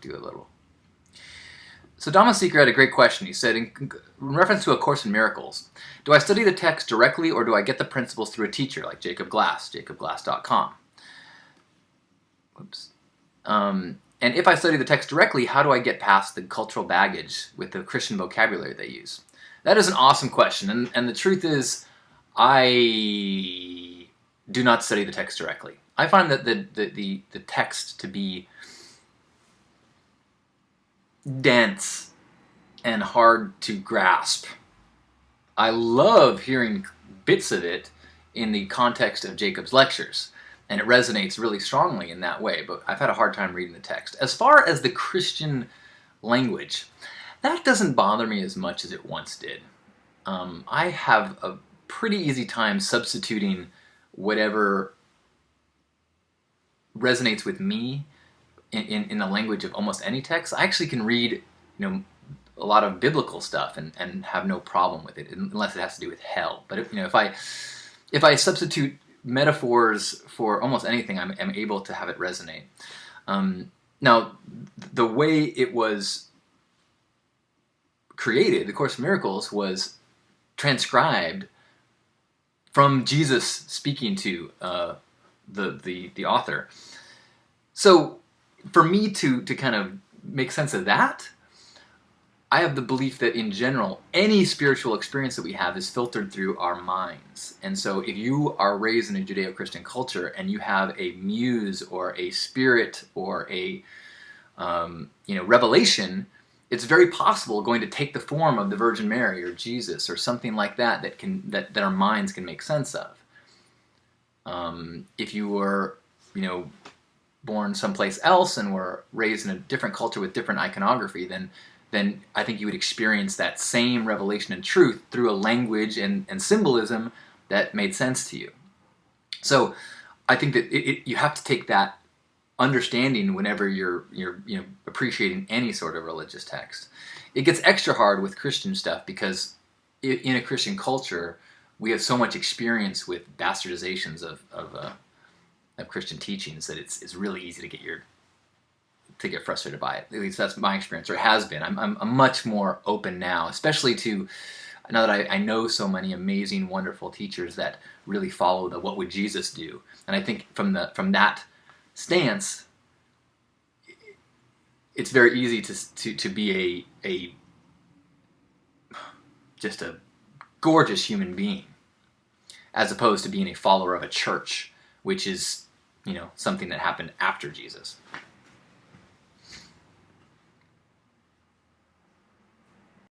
with you a little. So Dama Seeker had a great question. He said, in reference to A Course in Miracles, do I study the text directly or do I get the principles through a teacher like Jacob Glass, jacobglass.com? Whoops. And if I study the text directly, how do I get past the cultural baggage with the Christian vocabulary they use? That is an awesome question. And the truth is, I do not study the text directly. I find that the text to be dense and hard to grasp. I love hearing bits of it in the context of Jacob's lectures, and it resonates really strongly in that way, but I've had a hard time reading the text. As far as the Christian language, that doesn't bother me as much as it once did. I have a pretty easy time substituting whatever resonates with me in the language of almost any text. I actually can read, a lot of biblical stuff and have no problem with it, unless it has to do with hell. But if I substitute metaphors for almost anything, I'm able to have it resonate. Now, the way it was created, the Course in Miracles, was transcribed from Jesus speaking to the author. So for me to kind of make sense of that, I have the belief that in general, any spiritual experience that we have is filtered through our minds. And so if you are raised in a Judeo-Christian culture and you have a muse or a spirit or a revelation, it's very possible going to take the form of the Virgin Mary or Jesus or something like that that our minds can make sense of. If you were, born someplace else and were raised in a different culture with different iconography, then I think you would experience that same revelation and truth through a language and symbolism that made sense to you. So I think that you have to take that understanding whenever you're appreciating any sort of religious text. It gets extra hard with Christian stuff because in a Christian culture we have so much experience with bastardizations of Christian teachings that it's really easy to get frustrated by it. At least that's my experience, or it has been. I'm much more open now, especially now that I know so many amazing, wonderful teachers that really follow the what would Jesus do. And I think from that stance, it's very easy to be just a gorgeous human being, as opposed to being a follower of a church, which is something that happened after Jesus.